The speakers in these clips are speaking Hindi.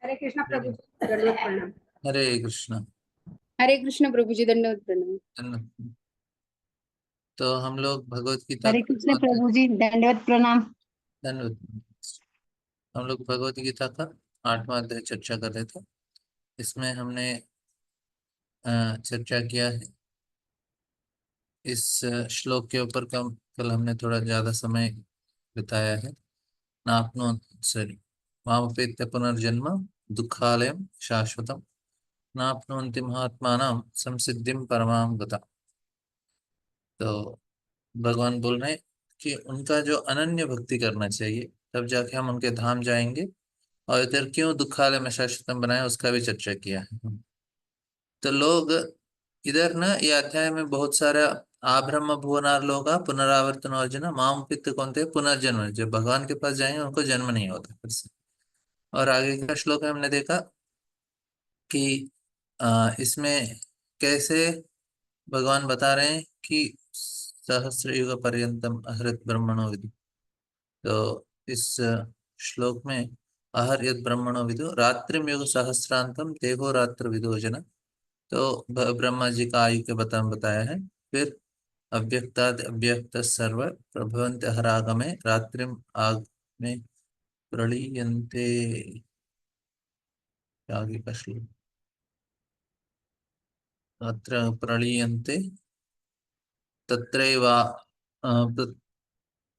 हरे कृष्णा प्रभु जी, दंडवत प्रणाम। हरे कृष्णा। हरे कृष्ण प्रभु जी, दंडवत प्रणाम। तो हम लोग भगवत गीता हरे का कृष्ण प्रभु जी, दंडवत प्रणाम। धन्यवाद। हम लोग भगवत गीता का 8वां अध्याय चर्चा कर रहे थे। इसमें हमने चर्चा किया है इस श्लोक के ऊपर। कल हमने थोड़ा ज्यादा समय बिताया है। नाप्नो सॉरी मामपेत्य पुनर्जन्म दुखालयम शाश्वतम नाप्नुवन्ति महात्मानां संसिद्धिं परमां गता। तो भगवान बोल रहे हैं कि उनका जो अनन्य भक्ति करना चाहिए, तब जाके हम उनके धाम जाएंगे। और इधर क्यों दुखालय में शाश्वतम बनाया, उसका भी चर्चा किया है। तो लोग इधर ना ये अध्याय में बहुत सारा आब्रह्म भुवनार लोग पुनरावर्तन अर्जुन माम पित्त कौनते पुनर्जन्म, जब भगवान के पास जाएंगे उनको जन्म नहीं होता फिर से। और आगे का श्लोक में हमने देखा कि इसमें कैसे भगवान बता रहे हैं कि सहस्र युग पर्यंतम अहृत ब्रह्मणो विदु। तो इस श्लोक में अहर यद ब्रह्मणो विदु रात्रिम युग सहस्रांतम देहो रात्र विदो जन। तो ब्रह्मा जी का आयु के बताया है। फिर अव्यक्ताद अव्यक्त सर्व प्रभवंत हरागमे रात्रिम आग में प्रलीयन्ते। आगे का श्लोक अत्र प्रलीयन्ते तत्रैवा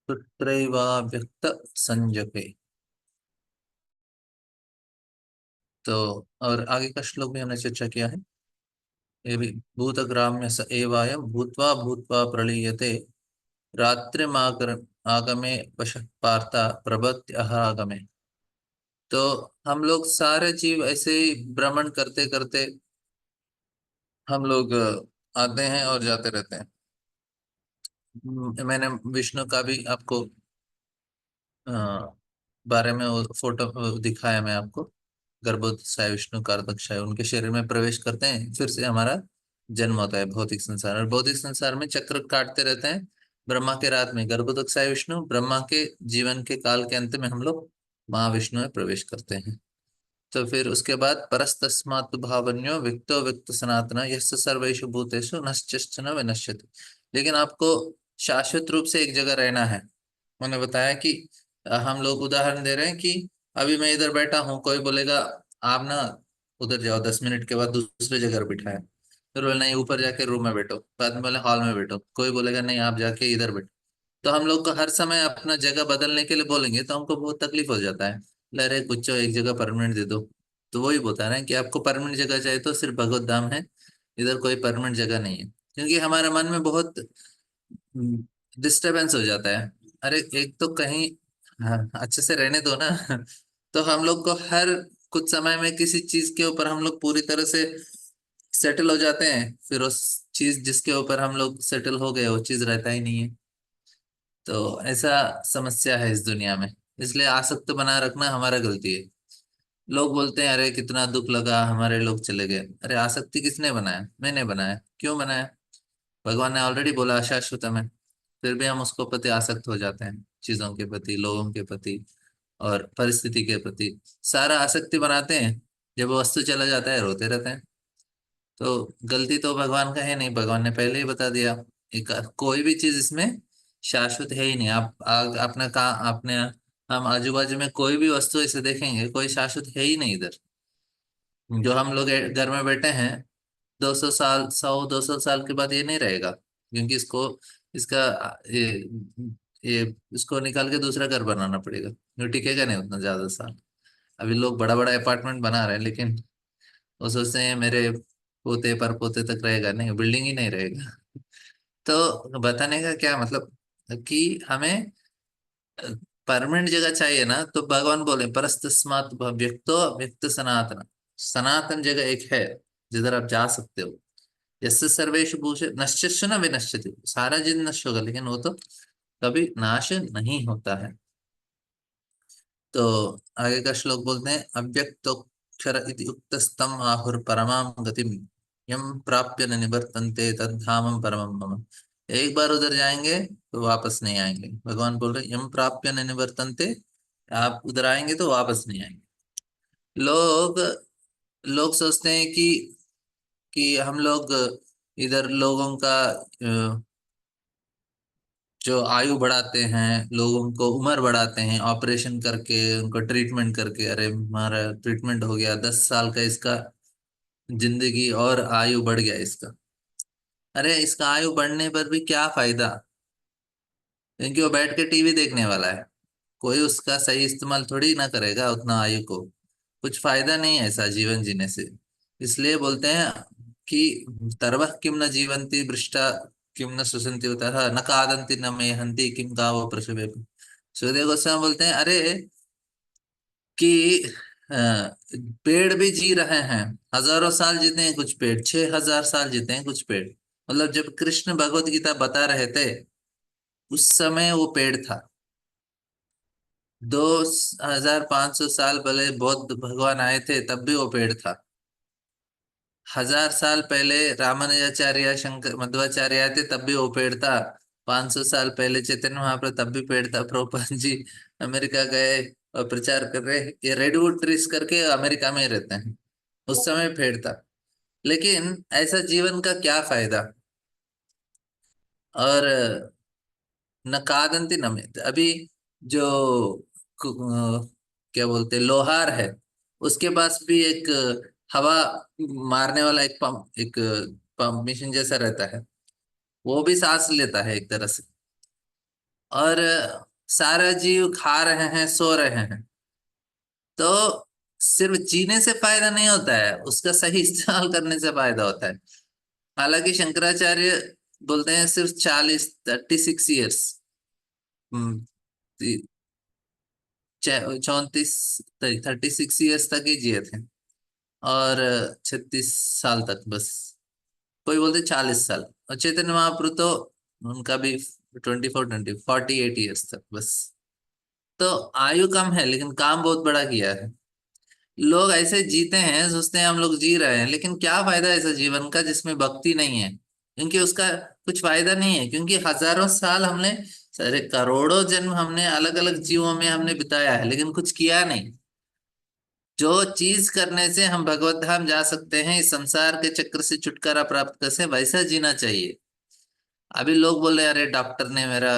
तत्रैवाव्यक्त संजके। तो और आगे का श्लोक भी हमने चर्चा किया है। ये भी भूतग्राम्य स एवायं भूत्वा भूत्वा प्रलीयते रात्रिमागर आगमे वशः पार्था प्रभत्य आगमे। तो हम लोग सारे जीव ऐसे ही भ्रमण करते करते हम लोग आते हैं और जाते रहते हैं। मैंने विष्णु का भी आपको अ, बारे में वो फोटो दिखाया मैं आपको। गर्भोदशाय विष्णु कारदक्षाय उनके शरीर में प्रवेश करते हैं, फिर से हमारा जन्म होता है भौतिक संसार। और भौतिक संसार में चक्र काटते रहते हैं। ब्रह्मा के रात में गर्भोदक्षाय विष्णु, ब्रह्मा के जीवन के काल के अंत में हम लोग महाविष्णु में प्रवेश करते हैं। तो फिर उसके बाद परस्तस्मात् भावन्यो विक्तो विक्त सनातन यस्य सर्वेषु भूतेषु नश्चिश्चन विनश्यति। लेकिन आपको शाश्वत रूप से एक जगह रहना है। उन्होंने बताया कि हम लोग उदाहरण दे रहे हैं कि अभी मैं इधर बैठा हूँ, कोई बोलेगा आप ना उधर जाओ, 10 मिनट के बाद दूसरे जगह बिठाए। फिर बोले नहीं ऊपर जाके रूम में बैठो, बाद में बोले हॉल में बैठो, कोई बोलेगा नहीं आप जाके इधर बैठो। तो हम लोग को हर समय अपना जगह बदलने के लिए बोलेंगे तो हमको बहुत तकलीफ हो जाता है। अरे कुछ एक जगह परमानेंट दे दो। तो वही बता रहे हैं कि आपको परमानेंट जगह चाहिए तो सिर्फ भगवत धाम है, इधर कोई परमानेंट जगह नहीं है। क्योंकि हमारे मन में बहुत डिस्टरबेंस हो जाता है। अरे एक तो कहीं हाँ, अच्छे से रहने दो ना। तो हम लोग को हर कुछ समय में किसी चीज के ऊपर हम लोग पूरी तरह से सेटल हो जाते हैं, फिर उस चीज जिसके ऊपर हम लोग सेटल हो गए वो चीज रहता ही नहीं है। तो ऐसा समस्या है इस दुनिया में। इसलिए आसक्त बनाए रखना हमारा गलती है। लोग बोलते हैं अरे कितना दुख लगा हमारे लोग चले गए। अरे आसक्ति किसने बनाया? मैंने बनाया। क्यों बनाया? भगवान ने ऑलरेडी बोला अशाश्वत में। फिर भी हम उसको प्रति आसक्त हो जाते हैं, चीजों के प्रति, लोगों के प्रति और परिस्थिति के प्रति सारा आसक्ति बनाते हैं। जब वो वस्तु चला जाता है रोते रहते हैं। तो गलती तो भगवान का है नहीं, भगवान ने पहले ही बता दिया। एक कोई भी चीज इसमें शाश्वत है ही नहीं। आपने कहा आपने हम आजू बाजू में कोई भी वस्तु ऐसे देखेंगे, कोई शाश्वत है ही नहीं इधर। जो हम लोग घर में बैठे हैं 200 साल, 100 200 साल के बाद ये नहीं रहेगा, क्योंकि इसका ये इसको निकाल के दूसरा घर बनाना पड़ेगा। जो टिकेगा नहीं उतना ज्यादा साल। अभी लोग बड़ा बड़ा अपार्टमेंट बना रहे हैं, लेकिन वो सोचते हैं मेरे पोते पर पोते तक रहेगा, नहीं बिल्डिंग ही नहीं रहेगा। तो बताने का क्या मतलब कि हमें परमानेंट जगह चाहिए ना, तो भगवान बोले परस्तस्मात् व्यक्तो व्यक्त सनातन। सनातन जगह एक है जिधर आप जा सकते हो। यस्य सर्वेषु भूष नश्चित्सु न विनश्यति। सारा चीज नष्ट होगा लेकिन वो तो कभी नाश नहीं होता है। तो आगे का श्लोक बोलते हैं अव्यक्तोक्षर इति उक्तस्तम आहुर परमां गतिम यम प्राप्य न निवर्तन्ते तद्धामं परमं मम। एक बार उधर जाएंगे तो वापस नहीं आएंगे। भगवान बोल रहे यम प्राप्य न निवर्तन्ते, आप उधर आएंगे तो वापस नहीं आएंगे। लोग लोग सोचते हैं कि हम लोग इधर लोगों का जो आयु बढ़ाते हैं, लोगों को उम्र बढ़ाते हैं ऑपरेशन करके, उनको ट्रीटमेंट करके। अरे हमारा ट्रीटमेंट हो गया, 10 साल का इसका जिंदगी और आयु बढ़ गया इसका। अरे इसका आयु बढ़ने पर भी क्या फायदा, क्योंकि वो बैठ के टीवी देखने वाला है। कोई उसका सही इस्तेमाल थोड़ी ना करेगा उतना आयु को। कुछ फायदा नहीं है ऐसा जीवन जीने से। इसलिए बोलते हैं कि तरवः किम न जीवन्ति भ्रष्टा किम न सुसन्ति उतः न खादन्ति न मेहन्ति किम गावो प्रसवे। सुखदेव गोस्वामी बोलते हैं अरे कि अ, पेड़ भी जी रहे हैं, हजारों साल जीते हैं कुछ पेड़, 6,000 साल जीते हैं कुछ पेड़। मतलब जब कृष्ण भगवत गीता बता रहे थे उस समय वो पेड़ था। 2,500 साल पहले बौद्ध भगवान आए थे तब भी वो पेड़ था। 1,000 साल पहले रामानुजाचार्य शंकर मध्वाचार्य आए थे तब भी वो पेड़ था। 500 साल पहले चैतन्य महाप्रभु तब भी पेड़ था। प्रभुपाद जी अमेरिका गए और प्रचार कर रहे, ये रेडवुड ट्रीज करके अमेरिका में ही रहते हैं, उस समय पेड़ था। लेकिन ऐसा जीवन का क्या फायदा। और न कादंती न में अभी जो क्या बोलते हैं, लोहार है, उसके पास भी एक हवा मारने वाला एक पंप, एक पंप मशीन जैसा रहता है। वो भी सांस लेता है एक तरह से। और सारा जीव खा रहे हैं, सो रहे हैं। तो सिर्फ जीने से फायदा नहीं होता है, उसका सही इस्तेमाल करने से फायदा होता है। हालांकि शंकराचार्य बोलते हैं सिर्फ 36 ईयर्स, 34 36 ईयर्स तक ही जिए थे। और 36 साल तक बस। कोई बोलते 40 साल। और चैतन्य महाप्रभु तो उनका भी 48 ईयर्स तक बस। तो आयु कम है लेकिन काम बहुत बड़ा किया है। लोग ऐसे जीते हैं, सोचते हैं हम लोग जी रहे हैं, लेकिन क्या फायदा ऐसा जीवन का जिसमें भक्ति नहीं है। क्योंकि उसका कुछ फायदा नहीं है, क्योंकि हजारों साल हमने, सारे करोड़ों जन्म हमने अलग अलग जीवों में हमने बिताया है लेकिन कुछ किया नहीं। जो चीज करने से हम भगवत धाम जा सकते हैं, इस संसार के चक्र से छुटकारा प्राप्त कर से, वैसा जीना चाहिए। अभी लोग बोल रहे हैं अरे डॉक्टर ने मेरा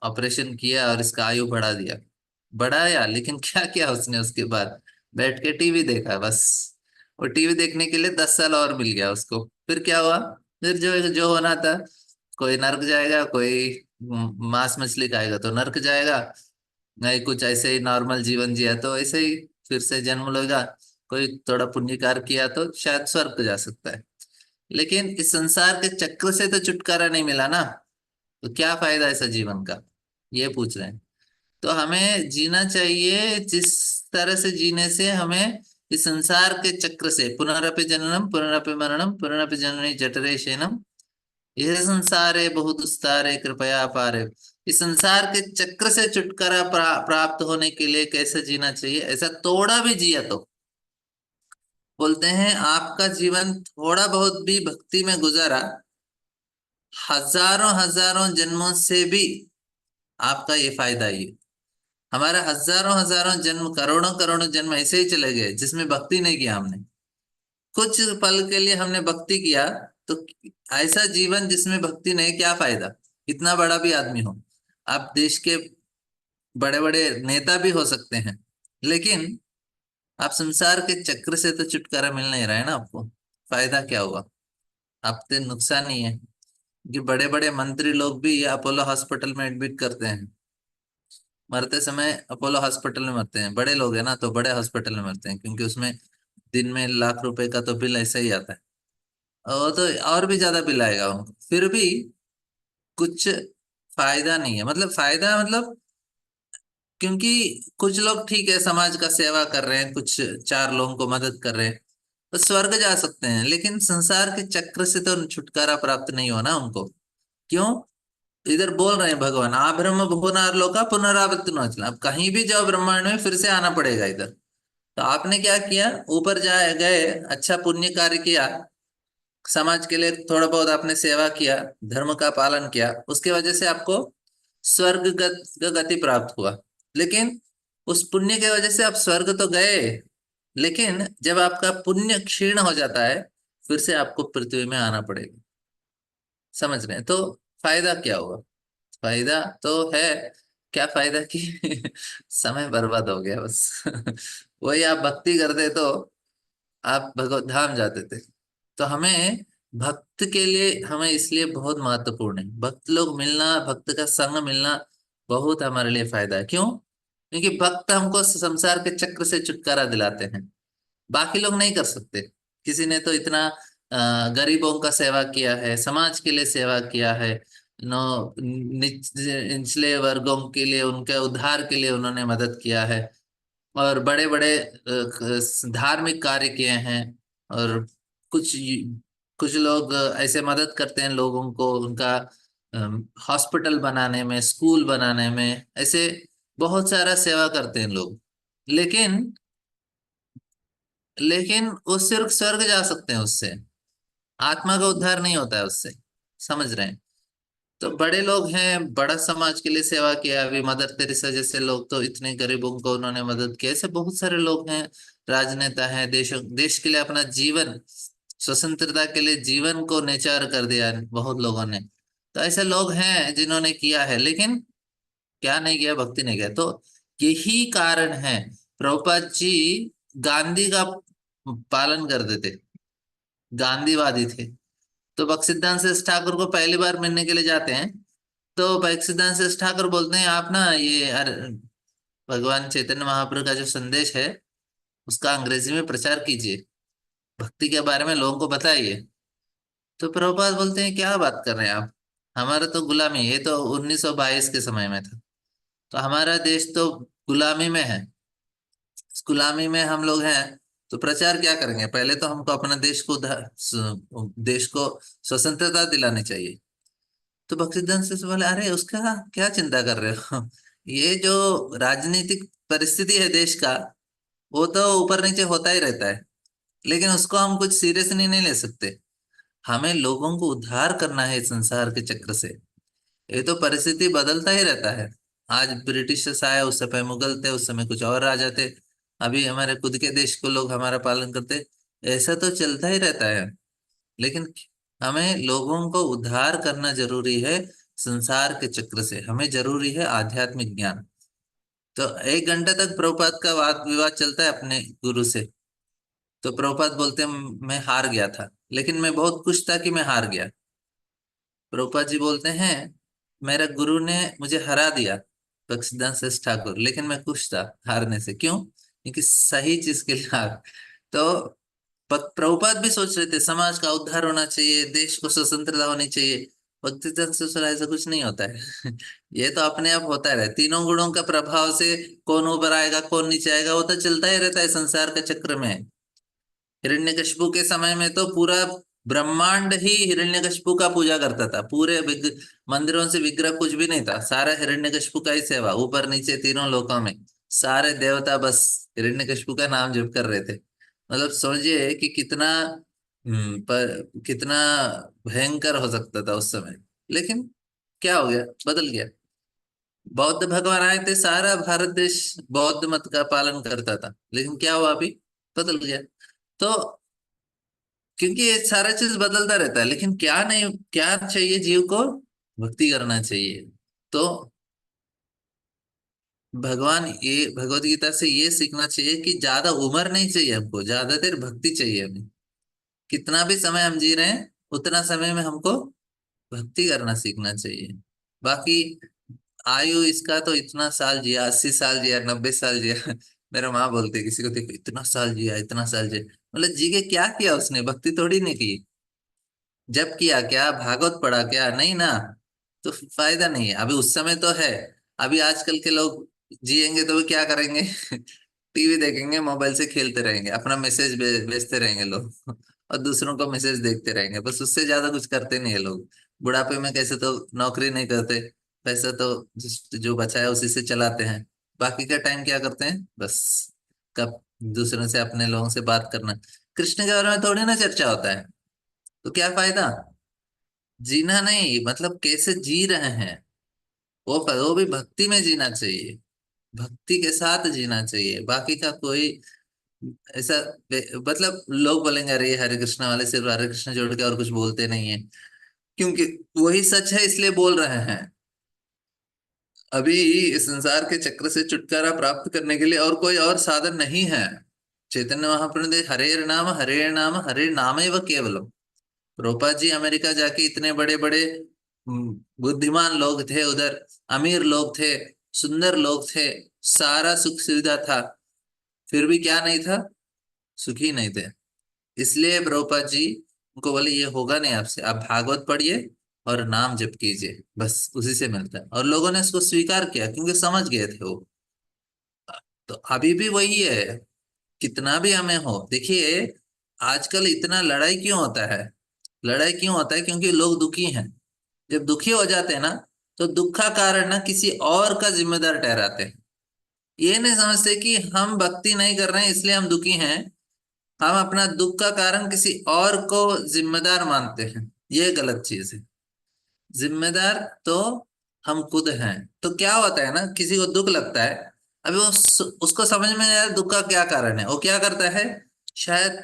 ऑपरेशन किया और इसका आयु बढ़ा दिया। बढ़ाया, लेकिन क्या किया उसने उसके बाद? बैठ के टीवी देखा बस। और टीवी देखने के लिए 10 साल और मिल गया उसको। फिर क्या हुआ? फिर जो जो होना था, कोई नर्क जाएगा, कोई मांस मछली खाएगा तो नर्क जाएगा, नहीं कुछ ऐसे ही नॉर्मल जीवन जिया तो ऐसे ही फिर से जन्म लेगा। कोई थोड़ा पुण्य कार्य किया तो शायद स्वर्ग जा सकता है। लेकिन इस संसार के चक्र से तो छुटकारा नहीं मिला ना। तो क्या फायदा ऐसा जीवन का, ये पूछ रहे हैं। तो हमें जीना चाहिए जिस तरह से जीने से हमें इस संसार के चक्र से, पुनरपि जननम पुनरपि मरणम पुनरपि जननी जठरे शयनम, यह संसारे बहुत दुस्तारे कृपया पारे। इस संसार के चक्र से छुटकारा प्राप्त होने के लिए कैसे जीना चाहिए, ऐसा थोड़ा भी जिया तो बोलते हैं आपका जीवन थोड़ा बहुत भी भक्ति में गुजारा, हजारों हजारों जन्मों से भी आपका ये फायदा ही है। हमारा हजारों हजारों जन्म, करोड़ों करोड़ों जन्म ऐसे ही चले गए जिसमें भक्ति नहीं किया हमने। कुछ पल के लिए हमने भक्ति किया तो ऐसा जीवन जिसमें भक्ति नहीं, क्या फायदा? कितना बड़ा भी आदमी हो, आप देश के बड़े बड़े नेता भी हो सकते हैं, लेकिन आप संसार के चक्र से तो छुटकारा मिल नहीं रहा है ना आपको। फायदा क्या हुआ? आपके नुकसान ही है। कि बड़े बड़े मंत्री लोग भी अपोलो हॉस्पिटल में एडमिट करते हैं, मरते समय अपोलो हॉस्पिटल में मरते हैं। बड़े लोग हैं ना तो बड़े हॉस्पिटल में मरते हैं, क्योंकि उसमें दिन में लाख रुपए का तो बिल ऐसा ही आता है। और तो और भी ज्यादा बिल आएगा उनको, फिर भी कुछ फायदा नहीं है। मतलब फायदा मतलब, क्योंकि कुछ लोग ठीक है समाज का सेवा कर रहे हैं, कुछ चार लोगों को मदद कर रहे हैं, तो स्वर्ग जा सकते हैं। लेकिन संसार के चक्र से तो छुटकारा प्राप्त नहीं होना उनको। क्यों? इधर बोल रहे हैं भगवान, आ ब्रह्म भुवनार लोका पुनरावृत्ति न चला। अब कहीं भी जाओ ब्रह्मांड में फिर से आना पड़ेगा इधर। तो आपने क्या किया? ऊपर जाए गए, अच्छा पुण्य कार्य किया, समाज के लिए थोड़ा बहुत आपने सेवा किया, धर्म का पालन किया, उसके वजह से आपको स्वर्ग गति प्राप्त हुआ। लेकिन उस पुण्य के वजह से आप स्वर्ग तो गए, लेकिन जब आपका पुण्य क्षीण हो जाता है फिर से आपको पृथ्वी में आना पड़ेगा। समझ रहे हैं? तो फायदा क्या हुआ? फायदा तो है। क्या फायदा कि समय बर्बाद हो गया बस। वही आप भक्ति करते तो आप भगवत धाम जाते थे। तो हमें भक्त के लिए हमें इसलिए बहुत महत्वपूर्ण है, भक्त लोग मिलना, भक्त का संग मिलना बहुत हमारे लिए फायदा है। क्यों? क्योंकि भक्त हमको संसार के चक्र से छुटकारा दिलाते हैं, बाकी लोग नहीं कर सकते। किसी ने तो इतना गरीबों का सेवा किया है, समाज के लिए सेवा किया है, नो निचले वर्गों के लिए, उनके उद्धार के लिए उन्होंने मदद किया है, और बड़े बड़े धार्मिक कार्य किए हैं। और कुछ कुछ लोग ऐसे मदद करते हैं लोगों को, उनका हॉस्पिटल बनाने में, स्कूल बनाने में, ऐसे बहुत सारा सेवा करते हैं लोग। लेकिन लेकिन वो सिर्फ स्वर्ग जा सकते हैं उससे, आत्मा का उद्धार नहीं होता है उससे। समझ रहे हैं? तो बड़े लोग हैं, बड़ा समाज के लिए सेवा किया, अभी मदर तेरेसा जैसे लोग तो इतने गरीबों को उन्होंने मदद की। ऐसे बहुत सारे लोग हैं, राजनेता हैं, देश के लिए अपना जीवन, स्वतंत्रता के लिए जीवन को न्यौछावर कर दिया है बहुत लोगों ने। तो ऐसे लोग हैं जिन्होंने किया है, लेकिन क्या नहीं किया? भक्ति नहीं किया। तो यही कारण है, प्रभुपाद जी गांधी का पालन करते थे, गांधीवादी थे। तो भक्तिसिद्धांत से ठाकुर को पहली बार मिलने के लिए जाते हैं, तो भक्तिसिद्धांत से ठाकुर बोलते हैं आप ना ये भगवान चैतन्य महाप्रभु का जो संदेश है उसका अंग्रेजी में प्रचार कीजिए, भक्ति के बारे में लोगों को बताइए। तो प्रभुपाद बोलते हैं क्या बात कर रहे हैं आप, हमारा तो गुलामी, ये तो 1922 के समय में था, तो हमारा देश तो गुलामी में है, इस गुलामी में हम लोग हैं, तो प्रचार क्या करेंगे? पहले तो हमको अपना देश को स्वतंत्रता दिलानी चाहिए। तो भक्तिसिद्धांत से बोले अरे उसका क्या चिंता कर रहे हो? ये जो राजनीतिक परिस्थिति है देश का, वो तो ऊपर नीचे होता ही रहता है, लेकिन उसको हम कुछ सीरियसली नहीं ले सकते। हमें लोगों को उद्धार करना है इस संसार के चक्र से। ये तो परिस्थिति बदलता ही रहता है। आज ब्रिटिश आए, उस समय मुगल थे, उस समय कुछ और राजा थे, अभी हमारे खुद के देश को लोग हमारा पालन करते। ऐसा तो चलता ही रहता है। लेकिन हमें लोगों को उद्धार करना जरूरी है संसार के चक्र से, हमें जरूरी है आध्यात्मिक ज्ञान। तो 1 घंटे तक प्रभुपाद का वाद विवाद चलता है अपने गुरु से। तो प्रभुपाद बोलते हैं मैं हार गया था, लेकिन मैं बहुत खुश था कि मैं हार गया। प्रभुपाद जी बोलते हैं मेरा गुरु ने मुझे हरा दिया, भक्तिसिद्धांत सरस्वती ठाकुर, लेकिन मैं खुश था हारने से। क्यों? क्योंकि सही चीज के लिए हार। तो प्रभुपाद भी सोच रहे थे समाज का उद्धार होना चाहिए, देश को स्वतंत्रता होनी चाहिए। भक्तिसिद्धांत सरस्वती ऐसा कुछ नहीं होता है। ये तो अपने आप होता रहे, तीनों गुणों का प्रभाव से कौन ऊपर आएगा कौन नीचे आएगा वो तो चलता ही रहता है संसार के चक्र में। हिरण्यकशिपु के समय में तो पूरा ब्रह्मांड ही हिरण्यकशिपु का पूजा करता था, पूरे मंदिरों से विग्रह कुछ भी नहीं था, सारा हिरण्यकशिपु का ही सेवा, ऊपर नीचे तीनों लोकों में सारे देवता बस हिरण्यकशिपु का नाम जप कर रहे थे। मतलब समझिए कि कितना कितना भयंकर हो सकता था उस समय। लेकिन क्या हो गया? बदल गया। बौद्ध भगवान आए थे, सारा भारत देश बौद्ध मत का पालन करता था, लेकिन क्या हुआ? अभी बदल गया। तो क्योंकि ये सारा चीज बदलता रहता है, लेकिन क्या नहीं, क्या चाहिए जीव को? भक्ति करना चाहिए। तो भगवान ये भगवत गीता से ये सीखना चाहिए कि ज्यादा उम्र नहीं चाहिए हमको, ज्यादा देर भक्ति चाहिए हमें। कितना भी समय हम जी रहे हैं उतना समय में हमको भक्ति करना सीखना चाहिए। बाकी आयु इसका तो इतना साल जिया, 80 साल जिया, 90 साल जिया। मेरा माँ बोलती है किसी को देखो इतना साल जिया, इतना साल जिया, मतलब जी के क्या किया उसने? भक्ति थोड़ी नहीं की। जब किया क्या? भागवत पढ़ा क्या? नहीं ना। तो फायदा नहीं है। अभी उस समय तो है, अभी आजकल के लोग जिएंगे तो वो क्या करेंगे? टीवी देखेंगे, मोबाइल से खेलते रहेंगे, अपना मैसेज भेजते रहेंगे लोग, और दूसरों को मैसेज देखते रहेंगे, बस उससे ज्यादा कुछ करते नहीं है लोग। बुढ़ापे में कैसे तो नौकरी नहीं करते, पैसा तो जो बचा है उसी से चलाते हैं। बाकी का टाइम क्या करते हैं? बस कब दूसरों से, अपने लोगों से बात करना। कृष्ण के बारे में थोड़ी ना चर्चा होता है, तो क्या फायदा? जीना नहीं, मतलब कैसे जी रहे हैं वो भी भक्ति में जीना चाहिए, भक्ति के साथ जीना चाहिए। बाकी का कोई ऐसा मतलब लोग बोलेंगे अरे ये हरे कृष्णा वाले सिर्फ हरे कृष्ण जोड़ के और कुछ बोलते नहीं है, क्योंकि वही सच है इसलिए बोल रहे हैं। अभी इस संसार के चक्र से छुटकारा प्राप्त करने के लिए और कोई और साधन नहीं है। चैतन्य महाप्रभु ने हरे नाम हरे नाम एव केवलम। प्रभुपाद जी अमेरिका जाके इतने बड़े बड़े बुद्धिमान लोग थे उधर, अमीर लोग थे, सुंदर लोग थे, सारा सुख सुविधा था, फिर भी क्या नहीं था, सुखी नहीं थे। इसलिए प्रभुपाद जी उनको बोले ये होगा नहीं आपसे, आप भागवत पढ़िए और नाम जप कीजिए, बस उसी से मिलता है। और लोगों ने इसको स्वीकार किया क्योंकि समझ गए थे वो। तो अभी भी वही है, कितना भी हमें हो, देखिए आजकल इतना लड़ाई क्यों होता है? लड़ाई क्यों होता है? क्योंकि लोग दुखी हैं। जब दुखी हो जाते हैं ना, तो दुख का कारण ना किसी और का जिम्मेदार ठहराते हैं। ये नहीं समझते कि हम भक्ति नहीं कर रहे हैं इसलिए हम दुखी हैं, हम अपना दुख का कारण किसी और को जिम्मेदार मानते हैं। ये गलत चीज है। जिम्मेदार तो हम खुद हैं। तो क्या होता है ना, किसी को दुख लगता है, अभी वो उसको समझ में नहीं आ रहा दुख का क्या कारण है। वो क्या करता है, शायद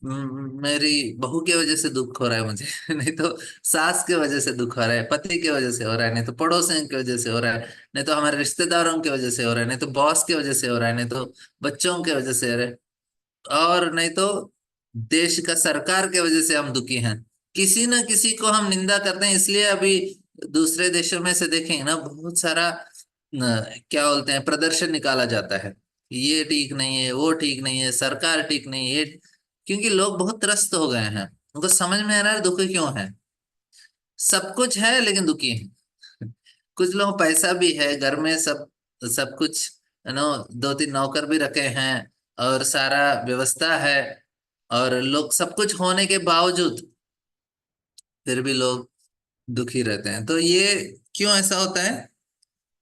मेरी बहू की वजह से दुख हो रहा है मुझे नहीं तो सास की वजह से दुख हो रहा है, पति की वजह से हो रहा है, नहीं तो पड़ोसियों की वजह से हो रहा है, नहीं तो हमारे रिश्तेदारों की वजह से हो रहा है, नहीं तो बॉस की वजह से हो रहा है, नहीं तो बच्चों की वजह से हो रहा है, और नहीं तो देश का सरकार के वजह से हम दुखी हैं। किसी न किसी को हम निंदा करते हैं। इसलिए अभी दूसरे देशों में से देखेंगे ना, बहुत सारा क्या बोलते हैं, प्रदर्शन निकाला जाता है, ये ठीक नहीं है, वो ठीक नहीं है, सरकार ठीक नहीं है, क्योंकि लोग बहुत त्रस्त हो गए हैं। उनको समझ में आ रहा है दुखी क्यों है। सब कुछ है लेकिन दुखी है। कुछ लोग पैसा भी है घर में, सब सब कुछ, दो तीन नौकर भी रखे हैं और सारा व्यवस्था है, और लोग सब कुछ होने के बावजूद फिर भी लोग दुखी रहते हैं। तो ये क्यों ऐसा होता है?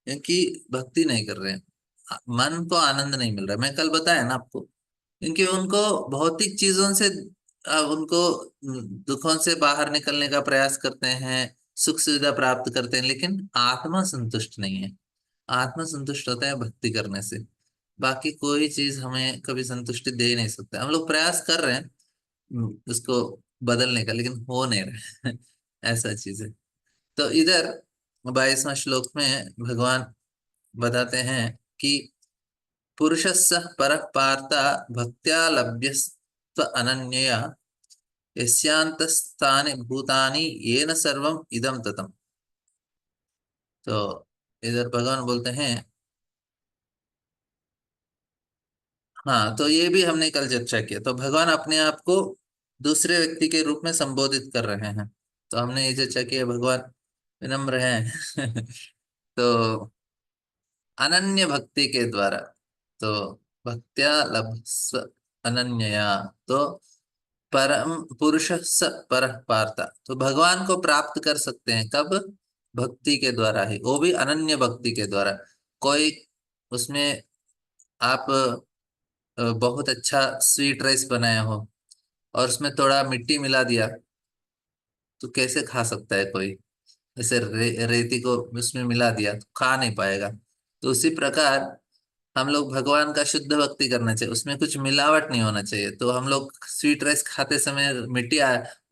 क्योंकि भक्ति नहीं कर रहे हैं, मन को आनंद नहीं मिल रहा। मैं कल बताया ना आपको, क्योंकि उनको भौतिक चीजों से उनको दुखों से बाहर निकलने का प्रयास करते हैं, सुख सुविधा प्राप्त करते हैं, लेकिन आत्मा संतुष्ट नहीं है। आत्मा संतुष्ट होता है भक्ति करने से। बाकी कोई चीज हमें कभी संतुष्टि दे नहीं सकता। हम लोग प्रयास कर रहे हैं उसको बदलने का, लेकिन हो नहीं रहा है ऐसा चीज है। तो इधर 22वां श्लोक में भगवान बताते हैं कि पुरुषस्य परः पार्थ भक्त्या लभ्यस्त्व अनन्यया यस्यान्तस्थानि भूतानि येन सर्वम इदम ततम। तो इधर भगवान बोलते हैं, हाँ तो ये भी हमने कल चर्चा किया, तो भगवान अपने आप को दूसरे व्यक्ति के रूप में संबोधित कर रहे हैं। तो हमने ये चर्चा किया भगवान विनम्र हैं तो अनन्य भक्ति के द्वारा, तो भक्त्या लभस्व अनन्यया, तो परम पुरुष स परः पार्थ, तो भगवान को प्राप्त कर सकते हैं कब? भक्ति के द्वारा ही, वो भी अनन्य भक्ति के द्वारा। कोई उसमें आप बहुत अच्छा स्वीट राइस बनाया हो और उसमें थोड़ा मिट्टी मिला दिया, तो कैसे खा सकता है कोई? जैसे रेती को उसमें मिला दिया तो खा नहीं पाएगा। तो उसी प्रकार हम लोग भगवान का शुद्ध भक्ति करना चाहिए, उसमें कुछ मिलावट नहीं होना चाहिए। तो हम लोग स्वीट राइस खाते समय मिट्टी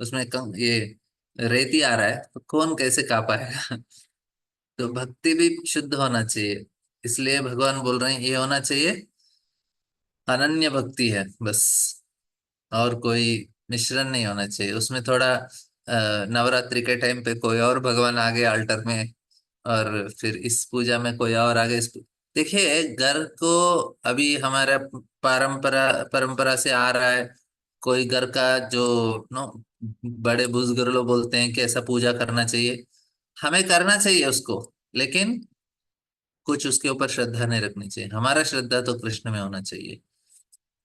उसमें ये रेती आ रहा है तो कौन कैसे खा पाएगा तो भक्ति भी शुद्ध होना चाहिए। इसलिए भगवान बोल रहे हैं ये होना चाहिए, अनन्य भक्ति है बस, और कोई मिश्रण नहीं होना चाहिए उसमें। थोड़ा नवरात्रि के टाइम पे कोई और भगवान आ गए अल्टर में, और फिर इस पूजा में कोई और आ गए देखिए घर को अभी हमारा परंपरा परंपरा से आ रहा है। कोई घर का जो नो बड़े बुजुर्ग लोग बोलते हैं कि ऐसा पूजा करना चाहिए, हमें करना चाहिए उसको, लेकिन कुछ उसके ऊपर श्रद्धा नहीं रखनी चाहिए। हमारा श्रद्धा तो कृष्ण में होना चाहिए।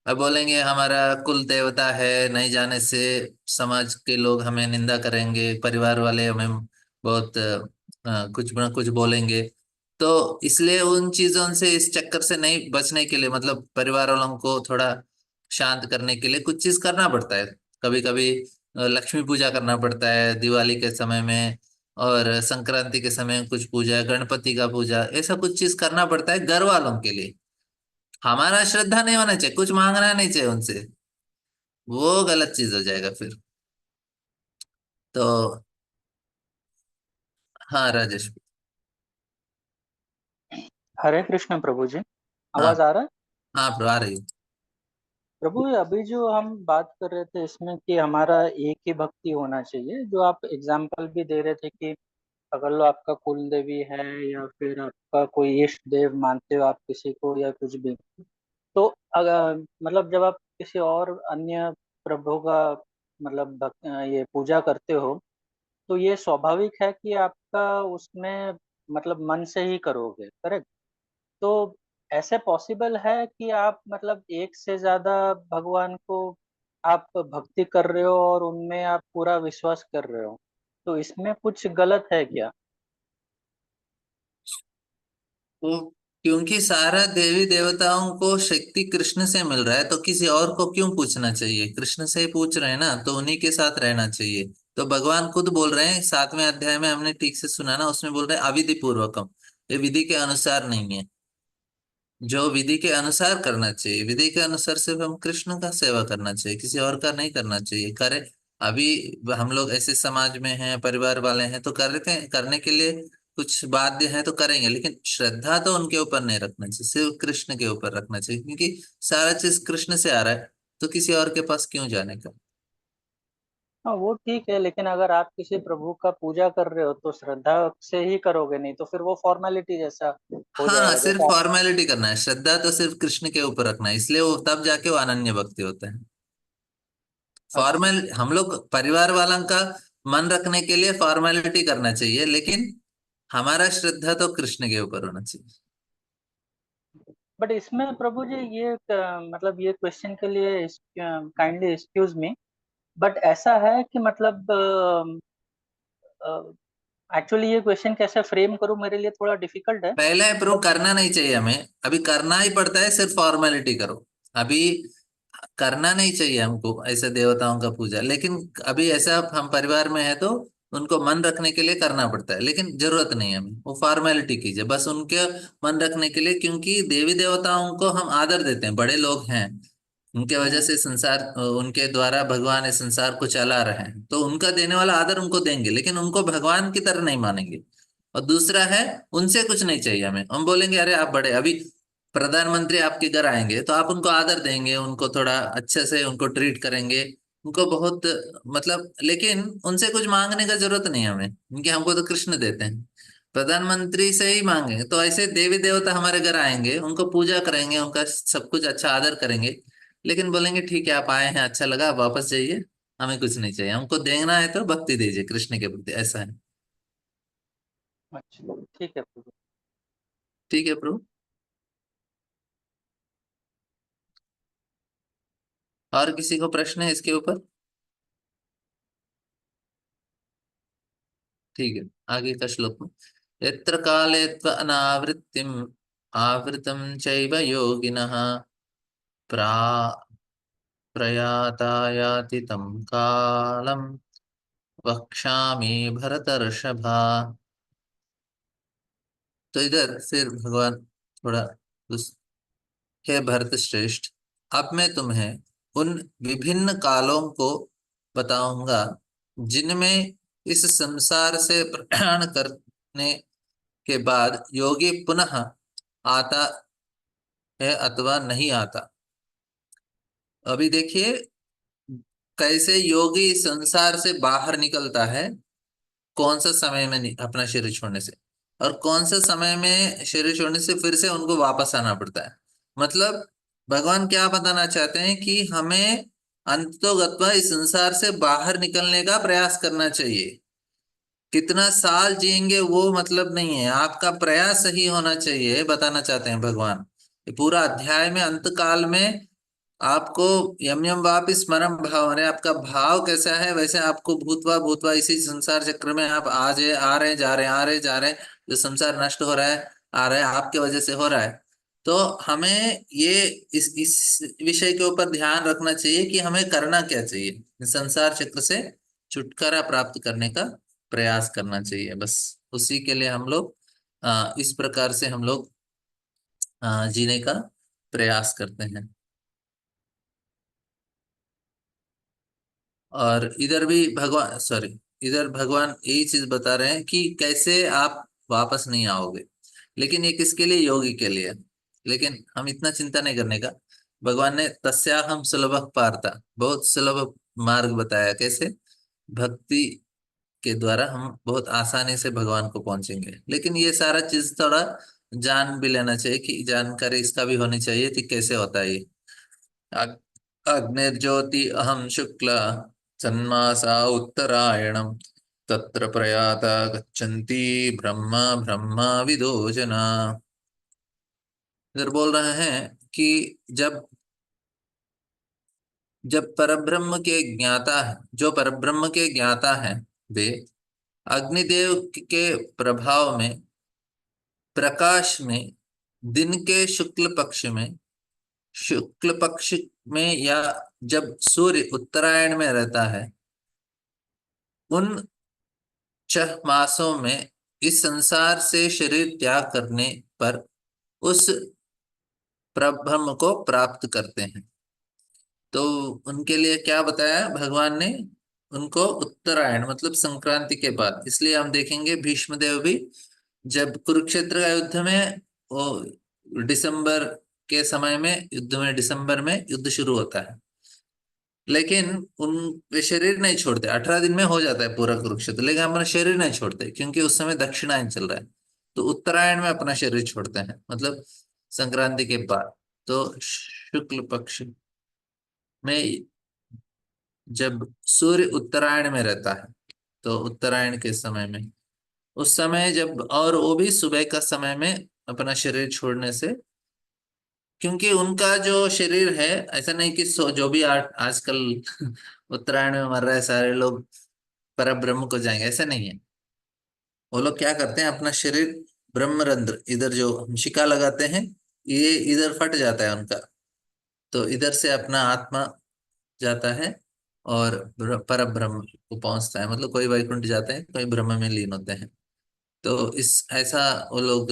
अब बोलेंगे हमारा कुल देवता है, नहीं जाने से समाज के लोग हमें निंदा करेंगे, परिवार वाले हमें बहुत कुछ ना कुछ बोलेंगे। तो इसलिए उन चीजों से, इस चक्कर से नहीं बचने के लिए, मतलब परिवार वालों को थोड़ा शांत करने के लिए कुछ चीज करना पड़ता है। कभी कभी लक्ष्मी पूजा करना पड़ता है दिवाली के समय में, और संक्रांति के समय कुछ पूजा, गणपति का पूजा, ऐसा कुछ चीज करना पड़ता है घर वालों के लिए। हमारा श्रद्धा नहीं होना चाहिए, कुछ मांगना नहीं चाहिए उनसे, वो गलत चीज हो जाएगा फिर। तो हाँ राजेश। हरे कृष्ण प्रभु जी। हाँ आवाज आ रहा है? हाँ प्रभु, आ रही है। प्रभु अभी जो हम बात कर रहे थे इसमें कि हमारा एक ही भक्ति होना चाहिए, जो आप एग्जाम्पल भी दे रहे थे कि अगर लो आपका कुल देवी है या फिर आपका कोई इष्ट देव मानते हो आप किसी को या कुछ भी, तो अगर मतलब जब आप किसी और अन्य प्रभु का मतलब ये पूजा करते हो, तो ये स्वाभाविक है कि आपका उसमें मतलब मन से ही करोगे, करेक्ट? तो ऐसे पॉसिबल है कि आप मतलब एक से ज्यादा भगवान को आप भक्ति कर रहे हो और उनमें आप पूरा विश्वास कर रहे हो, तो इसमें कुछ गलत है क्या? वो क्योंकि सारा देवी देवताओं को शक्ति कृष्ण से मिल रहा है, तो किसी और को क्यों पूछना चाहिए, कृष्ण से ही पूछ रहे हैं ना, तो उन्हीं के साथ रहना चाहिए। तो भगवान खुद बोल रहे हैं 7वें अध्याय में, हमने ठीक से सुना ना, उसमें बोल रहे हैं अविधि पूर्वकम, ये विधि के अनुसार नहीं है। जो विधि के अनुसार करना चाहिए, विधि के अनुसार सिर्फ हम कृष्ण का सेवा करना चाहिए, किसी और का नहीं करना चाहिए। करे अभी हम लोग ऐसे समाज में हैं, परिवार वाले हैं, तो करते हैं, करने के लिए कुछ बाध्य है तो करेंगे, लेकिन श्रद्धा तो उनके ऊपर नहीं रखना चाहिए, सिर्फ कृष्ण के ऊपर रखना चाहिए, क्योंकि सारा चीज कृष्ण से आ रहा है, तो किसी और के पास क्यों जाने का। हाँ वो ठीक है, लेकिन अगर आप किसी प्रभु का पूजा कर रहे हो तो श्रद्धा से ही करोगे, नहीं तो फिर वो फॉर्मेलिटी जैसा हो हाँ जाएगा। सिर्फ जैसे आप फॉर्मेलिटी करना है, श्रद्धा तो सिर्फ कृष्ण के ऊपर रखना है, इसलिए वो तब जाके वो अनन्य भक्ति होता है। अच्छा, फॉर्मल हम लोग परिवार वालों का मन रखने के लिए फॉर्मेलिटी करना चाहिए, लेकिन हमारा श्रद्धा तो कृष्ण के ऊपर होना चाहिए। बट इसमें प्रभु जी ये मतलब ये क्वेश्चन के लिए काइंडली एक्सक्यूज मी, बट ऐसा है कि मतलब एक्चुअली ये क्वेश्चन कैसे फ्रेम करूं मेरे लिए थोड़ा डिफिकल्ट है। पहले प्रूव करना नहीं चाहिए हमें, अभी करना ही पड़ता है, सिर्फ फॉर्मेलिटी करो। अभी करना नहीं चाहिए हमको ऐसे देवताओं का पूजा, लेकिन अभी ऐसा हम परिवार में है तो उनको मन रखने के लिए करना पड़ता है, लेकिन जरूरत नहीं है हमें, वो फॉर्मेलिटी कीजिए बस उनके मन रखने के लिए, क्योंकि देवी देवताओं को हम आदर देते हैं, बड़े लोग हैं, उनके वजह हम्म, से संसार, उनके द्वारा भगवान इस संसार को चला रहे हैं, तो उनका देने वाला आदर उनको देंगे, लेकिन उनको भगवान की तरह नहीं मानेंगे। और दूसरा है, उनसे कुछ नहीं चाहिए हमें, हम बोलेंगे अरे आप बड़े, अभी प्रधानमंत्री आपके घर आएंगे तो आप उनको आदर देंगे, उनको थोड़ा अच्छे से उनको ट्रीट करेंगे, उनको बहुत मतलब, लेकिन उनसे कुछ मांगने का जरूरत नहीं है हमें, क्योंकि हमको तो कृष्ण देते हैं, प्रधानमंत्री से ही मांगे। तो ऐसे देवी देवता हमारे घर आएंगे, उनको पूजा करेंगे, उनका सब कुछ अच्छा आदर करेंगे, लेकिन बोलेंगे ठीक है आप आए हैं, अच्छा लगा, आप वापस जाइए, हमें कुछ नहीं चाहिए, हमको देना है तो भक्ति दीजिए कृष्ण के प्रति, ऐसा है। अच्छा ठीक है प्रभु। ठीक है प्रभु। और किसी को प्रश्न है इसके ऊपर? ठीक है, आगे का श्लोक में, यत्र काले अनावृत्तिम आवृतम चैव योगिनः प्रा प्रयाता याति तं कालम वक्ष्यामि भरतर्षभा। तो इधर फिर भगवान थोड़ा हे भरत श्रेष्ठ, अब मैं तुम्हें उन विभिन्न कालों को बताऊंगा जिनमें इस संसार से प्रयाण करने के बाद योगी पुनः आता है अथवा नहीं आता। अभी देखिए कैसे योगी संसार से बाहर निकलता है, कौन सा समय में अपना शरीर छोड़ने से, और कौन सा समय में शरीर छोड़ने से फिर से उनको वापस आना पड़ता है। मतलब भगवान क्या बताना चाहते हैं कि हमें अंततोगत्वा इस संसार से बाहर निकलने का प्रयास करना चाहिए। कितना साल जिएंगे वो मतलब नहीं है, आपका प्रयास सही होना चाहिए, बताना चाहते हैं भगवान। ये पूरा अध्याय में अंत काल में आपको यम यम वापि स्मरम भाव, अरे आपका भाव कैसा है वैसे आपको भूतवा भूतवा इसी संसार चक्र में आप आज आ रहे जा रहे आ रहे जा रहे, जो संसार नष्ट हो रहा है आ रहा है आपके वजह से हो रहा है। तो हमें ये इस विषय के ऊपर ध्यान रखना चाहिए कि हमें करना क्या चाहिए, संसार चक्र से छुटकारा प्राप्त करने का प्रयास करना चाहिए, बस उसी के लिए हम लोग इस प्रकार से हम लोग जीने का प्रयास करते हैं। और इधर भी भगवान, सॉरी, इधर भगवान यही चीज बता रहे हैं कि कैसे आप वापस नहीं आओगे, लेकिन ये किसके लिए? योगी के लिए। लेकिन हम इतना चिंता नहीं करने का। भगवान ने तस्याहम सुलभ पार्था, बहुत सुलभ मार्ग बताया, कैसे भक्ति के द्वारा हम बहुत आसानी से भगवान को पहुंचेंगे। लेकिन ये सारा चीज थोड़ा जान भी लेना चाहिए, कि जानकारी इसका भी होनी चाहिए कि कैसे होता है ये। अग्निर्ज्योति अहम शुक्ल सन्मासा उत्तरायणम तत्र प्रयाता गच्छन्ति ब्रह्मा ब्रह्मा विदो जना। इधर बोल रहे हैं कि जब जब परब्रह्म के ज्ञाता है, जो परब्रह्म के ज्ञाता है, वे अग्निदेव के प्रभाव में, प्रकाश में, दिन के शुक्ल पक्ष में, या जब सूर्य उत्तरायण में रहता है, उन 6 मासों में इस संसार से शरीर त्याग करने पर उस परब्रह्म को प्राप्त करते हैं। तो उनके लिए क्या बताया भगवान ने? उनको उत्तरायण मतलब संक्रांति के बाद। इसलिए हम देखेंगे भीष्मदेव भी जब कुरुक्षेत्र का युद्ध में, वो दिसंबर के समय में युद्ध में, दिसंबर में युद्ध शुरू होता है, लेकिन उन वे शरीर नहीं छोड़ते। 18 दिन में हो जाता है पूरा कुरुक्षेत्र, लेकिन अपना शरीर नहीं छोड़ते, क्योंकि उस समय दक्षिणायन चल रहा है। तो उत्तरायण में अपना शरीर छोड़ते हैं, मतलब संक्रांति के बाद। तो शुक्ल पक्ष में जब सूर्य उत्तरायण में रहता है, तो उत्तरायण के समय में, उस समय जब, और वो भी सुबह का समय में अपना शरीर छोड़ने से, क्योंकि उनका जो शरीर है, ऐसा नहीं कि जो भी आजकल उत्तरायण में मर रहे सारे लोग पर ब्रह्म को जाएंगे, ऐसा नहीं है। वो लोग क्या करते हैं, अपना शरीर ब्रह्मरंध्र, इधर जो हम शिका लगाते हैं, ये इधर फट जाता है उनका, तो इधर से अपना आत्मा जाता है और पर ब्रह्म को पहुंचता है। मतलब कोई वैकुंठ जाते हैं, कोई ब्रह्म में लीन होते हैं। तो इस ऐसा वो लोग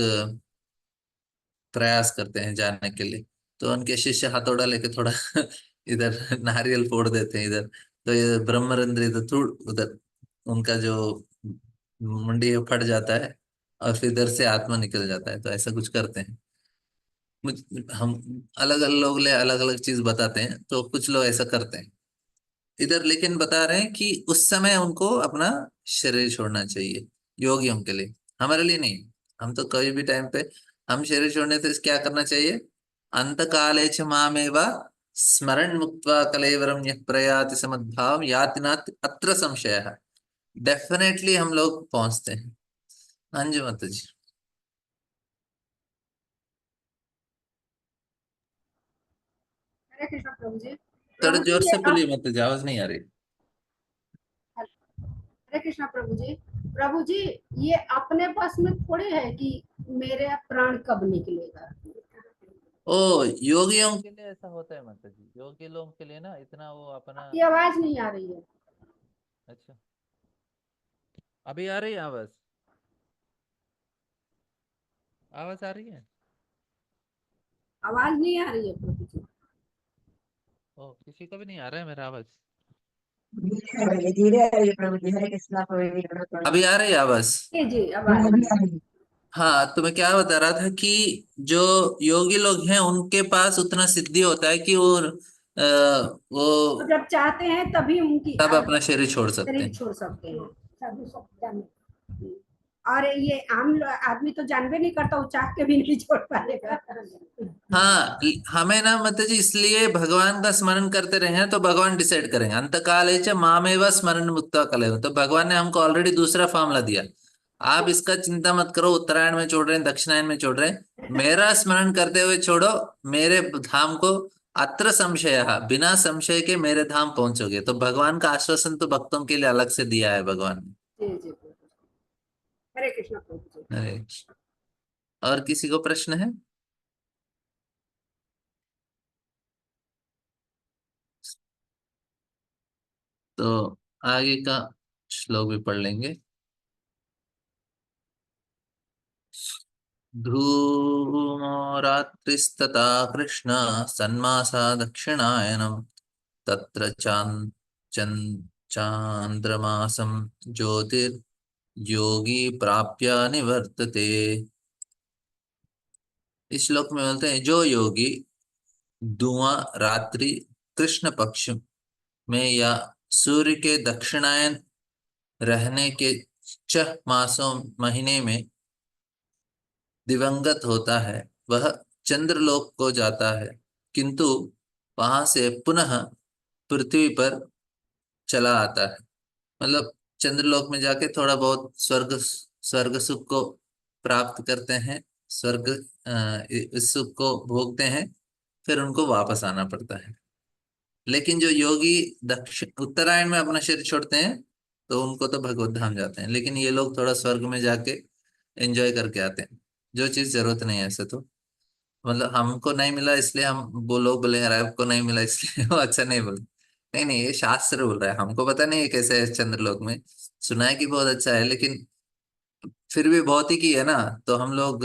प्रयास करते हैं जानने के लिए। तो उनके शिष्य हथौड़ा लेके थोड़ा इधर नारियल फोड़ देते हैं इधर, तो ये ब्रह्मरंध्र इधर थोड़ उधर उनका जो मुंडी है फट जाता है, और फिर इधर से आत्मा निकल जाता है। तो ऐसा कुछ करते हैं। हम अलग अलग लोग ले अलग अलग चीज बताते हैं, तो कुछ लोग ऐसा करते हैं इधर। लेकिन बता रहे हैं कि उस समय उनको अपना शरीर छोड़ना चाहिए, योगियों के लिए, हमारे लिए नहीं। हम तो कभी भी टाइम पे, हम शरीर छोड़ने से क्या करना चाहिए? अंत काले च मामेव स्मरण मुक्त्वा कलेवरम यः प्रयाति समद्भाव याति नास्ति अत्र संशयः। डेफिनेटली हम लोग पहुंचते हैं। हाँ जी माता जी। हरे कृष्ण प्रभु जी। थोड़ा प्रभु जी जोर ये से बोलिए माता जी, आवाज नहीं आ रही। हरे कृष्ण प्रभु जी। प्रभु जी, ये अपने बस में थोड़े है कि मेरे प्राण कब निकलेगा। ओ, योगियों के लिए ऐसा होता है माता जी, योगी लोगों के लिए ना इतना वो अपना। आपकी आवाज नहीं आ रही है। अच्छा, अभी आ रही है आवाज? आवाज आ रही है? आवाज नहीं आ रही है प्रभु जी। ओ, किसी को भी नहीं आ रहा है मेरा आवाज? धीरे आ रही है प्रभु जी। हरे कृष्णा प्रभु अभी आ रही है आवाज? जी जी, आवाज आ रही है। हाँ, तो मैं क्या बता रहा था कि जो योगी लोग हैं उनके पास उतना सिद्धि होता है कि तो वो जब चाहते हैं तभी उनकी तब अपना शरीर छोड़ सकते शरीर हैं। छोड़ सकते हैं। साधु सब जाने। और ये आदमी तो जानबे नहीं करता, वो चाह के भी नहीं छोड़ पाएगा। हाँ, हमें ना मतलब जी, इसलिए भगवान का स्मरण करते रहे हैं, तो भगवान डिसाइड करेंगे। अंत काले च मामेव स्मरण मुक्ता कले, तो भगवान ने हमको ऑलरेडी दूसरा फॉर्मूला दिया। आप इसका चिंता मत करो, उत्तरायण में छोड़ रहे हैं, दक्षिणायन में छोड़ रहे हैं, मेरा स्मरण करते हुए छोड़ो, मेरे धाम को अत्र संशय, बिना संशय के मेरे धाम पहुंचोगे। तो भगवान का आश्वासन तो भक्तों के लिए अलग से दिया है भगवान जी जी प्रभु जी। हरे कृष्ण प्रभु जी। ने। अरे, और किसी को प्रश्न है? तो आगे का श्लोक भी पढ़ लेंगे। धूमो रात्रिस्तथा कृष्ण सन्मासा दक्षिणायनम् तत्र चांद्रमासं ज्योतिर्योगी प्राप्य निवर्तते। इस श्लोक में बोलते हैं जो योगी धुआं रात्रि कृष्ण पक्ष में या सूर्य के दक्षिणायन रहने के 6 मासों महीने में दिवंगत होता है वह चंद्रलोक को जाता है, किंतु वहां से पुनः पृथ्वी पर चला आता है। मतलब चंद्रलोक में जाके थोड़ा बहुत स्वर्ग स्वर्ग सुख को प्राप्त करते हैं, स्वर्ग इस सुख को भोगते हैं, फिर उनको वापस आना पड़ता है। लेकिन जो योगी दक्षिण उत्तरायण में अपना शरीर छोड़ते हैं तो उनको तो भगवत धाम जाते हैं, लेकिन ये लोग थोड़ा स्वर्ग में जाके एंजॉय करके आते हैं, जो चीज जरूरत नहीं है ऐसे तो। मतलब हमको नहीं मिला इसलिए हम वो लोग बोले यार आपको नहीं मिला इसलिए वो अच्छा नहीं बोले। नहीं नहीं, ये शास्त्र बोल रहा है, हमको पता नहीं है कैसे है चंद्रलोक में। सुना है कि बहुत अच्छा है, लेकिन फिर भी भौतिकी है ना, तो हम लोग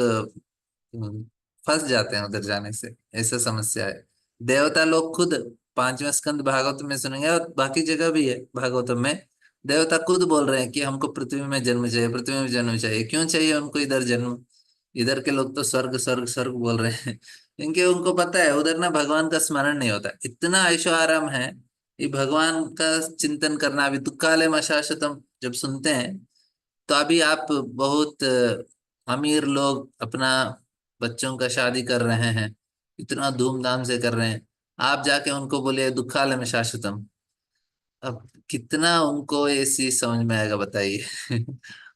फंस जाते हैं उधर जाने से, ऐसा समस्या है। देवता लोग खुद 5वें स्कंद भागवत में सुनेंगे और बाकी जगह भी है भागवतम में, देवता खुद बोल रहे हैं कि हमको पृथ्वी में जन्म चाहिए, पृथ्वी में जन्म चाहिए। क्यों चाहिए उनको इधर जन्म? इधर के लोग तो स्वर्ग स्वर्ग स्वर्ग बोल रहे हैं क्योंकि उनको पता है उधर ना भगवान का स्मरण नहीं होता, इतना ऐशो आराम है। ये भगवान का चिंतन करना, अभी दुक्कालयम अशाश्वतम जब सुनते हैं तो अभी आप बहुत अमीर लोग अपना बच्चों का शादी कर रहे हैं, इतना धूमधाम से कर रहे हैं, आप जाके उनको बोलिए दुक्खालय में शाश्वतम, अब कितना उनको ये चीज समझ में आएगा बताइए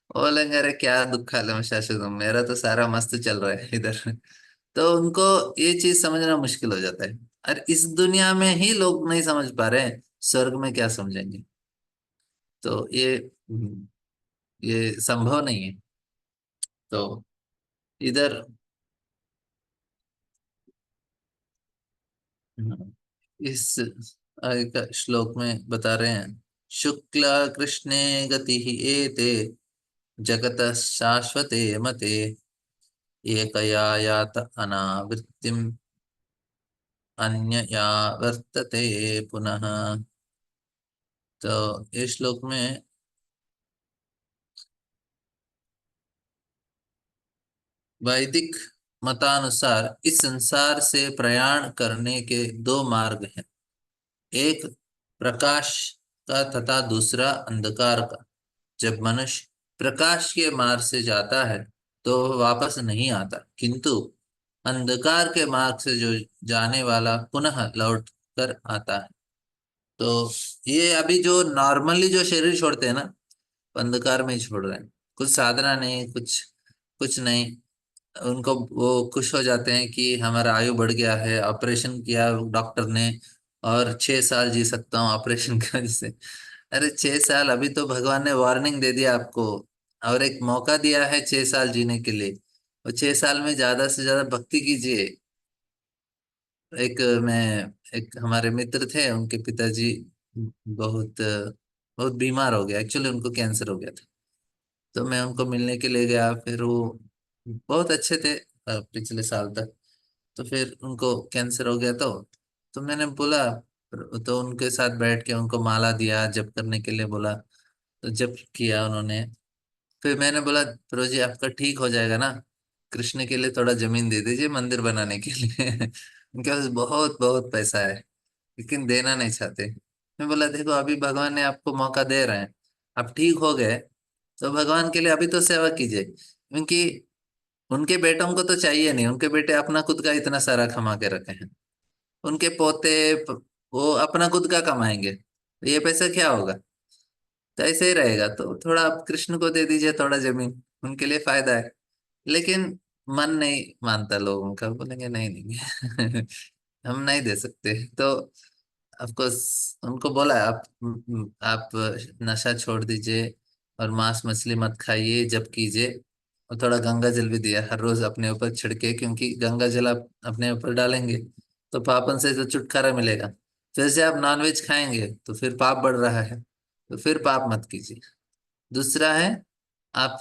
वो बोलेंगे अरे क्या दुक्खालय में शाश्वतम, मेरा तो सारा मस्त चल रहा है इधर तो उनको ये चीज समझना मुश्किल हो जाता है। और इस दुनिया में ही लोग नहीं समझ पा रहे हैं, स्वर्ग में क्या समझेंगे? तो ये संभव नहीं है। तो इधर इस आगे का श्लोक में बता रहे हैं, शुक्ला कृष्णे गति एते जगत शाश्वते मते एकया यात अनावृत्तिम अन्यया वर्तते पुनः। तो इस श्लोक में वैदिक मतानुसार इस संसार से प्रयाण करने के 2 मार्ग हैं, एक प्रकाश का तथा दूसरा अंधकार का। जब मनुष्य प्रकाश के मार्ग से जाता है तो वह वापस नहीं आता, किंतु अंधकार के मार्ग से जो जाने वाला पुनः लौट कर आता है। तो ये अभी जो नॉर्मली जो शरीर छोड़ते हैं ना, अंधकार में ही छोड़ रहे हैं, कुछ साधना नहीं, कुछ कुछ नहीं। उनको वो खुश हो जाते हैं कि हमारा आयु बढ़ गया है, ऑपरेशन किया डॉक्टर ने और 6 साल जी सकता हूँ ऑपरेशन की वजह से। अरे 6 साल, अभी तो भगवान ने वार्निंग दे दिया आपको और एक मौका दिया है 6 साल जीने के लिए, और 6 साल में ज्यादा से ज्यादा भक्ति कीजिए। एक मैं एक हमारे मित्र थे, उनके पिताजी बहुत बहुत बीमार हो गया, एक्चुअली उनको कैंसर हो गया था। तो मैं उनको मिलने के लिए गया, फिर वो बहुत अच्छे थे पिछले साल तक। तो फिर उनको कैंसर हो गया, तो मैंने बोला, तो उनके साथ बैठ के उनको माला दिया, जप करने के लिए बोला, तो जप किया उन्होंने। फिर मैंने बोला प्रभु जी आपका ठीक हो जाएगा ना, कृष्ण के लिए थोड़ा जमीन दे दीजिए मंदिर बनाने के लिए उनके पास बहुत बहुत पैसा है लेकिन देना नहीं चाहते। मैं बोला देखो अभी भगवान ने आपको मौका दे रहे हैं, आप ठीक हो गए तो भगवान के लिए अभी तो सेवा कीजिए, क्योंकि उनके बेटों को तो चाहिए नहीं, उनके बेटे अपना खुद का इतना सारा कमा के रखे हैं, उनके पोते वो अपना खुद का कमाएंगे, तो ये पैसा क्या होगा? तो ऐसे ही रहेगा, तो थोड़ा आप कृष्ण को दे दीजिए थोड़ा जमीन, उनके लिए फायदा है। लेकिन मन नहीं मानता लोगों का, बोलेंगे नहीं नहीं हम नहीं दे सकते। तो ऑफकोर्स उनको बोला आप नशा छोड़ दीजिए और मांस मछली मत खाइए, जब कीजिए, और थोड़ा गंगा जल भी दिया हर रोज अपने ऊपर छिड़के, क्योंकि गंगा जल आप अपने ऊपर डालेंगे तो पापन से जो छुटकारा मिलेगा। फिर से आप नॉनवेज खाएंगे तो फिर पाप बढ़ रहा है, तो फिर पाप मत कीजिए। दूसरा है आप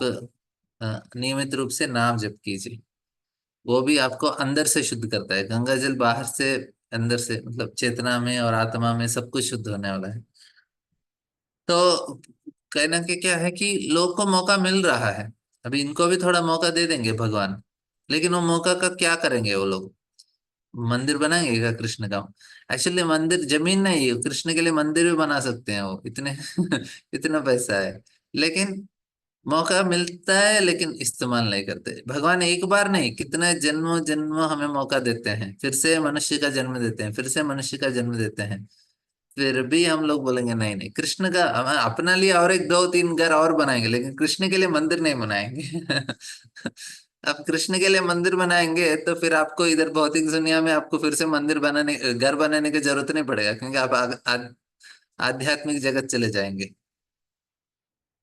नियमित रूप से नाम जप कीजिए, वो भी आपको अंदर से शुद्ध करता है। गंगा जल बाहर से, अंदर से मतलब चेतना में और आत्मा में सब कुछ शुद्ध होने वाला है। तो कहना कि क्या है कि लोग को मौका मिल रहा है, अभी इनको भी थोड़ा मौका दे देंगे भगवान। लेकिन वो मौका का क्या करेंगे वो लोग? मंदिर बनाएंगे क्या कृष्ण का? एक्चुअली मंदिर जमीन नहीं है, कृष्ण के लिए मंदिर भी बना सकते हैं वो, इतने इतना पैसा है। लेकिन मौका मिलता है लेकिन इस्तेमाल नहीं करते। भगवान एक बार नहीं, कितने जन्मों जन्मों हमें मौका देते हैं, फिर से मनुष्य का जन्म देते हैं, फिर से मनुष्य का जन्म देते हैं। फिर भी हम लोग बोलेंगे नहीं नहीं, कृष्ण का हम अपने लिए और एक दो तीन घर और बनाएंगे, लेकिन कृष्ण के लिए मंदिर नहीं बनाएंगे। अब कृष्ण के लिए मंदिर बनाएंगे तो फिर आपको इधर भौतिक दुनिया में आपको फिर से मंदिर बनाने, घर बनाने की जरूरत नहीं पड़ेगा, क्योंकि आप आध्यात्मिक जगत चले जाएंगे।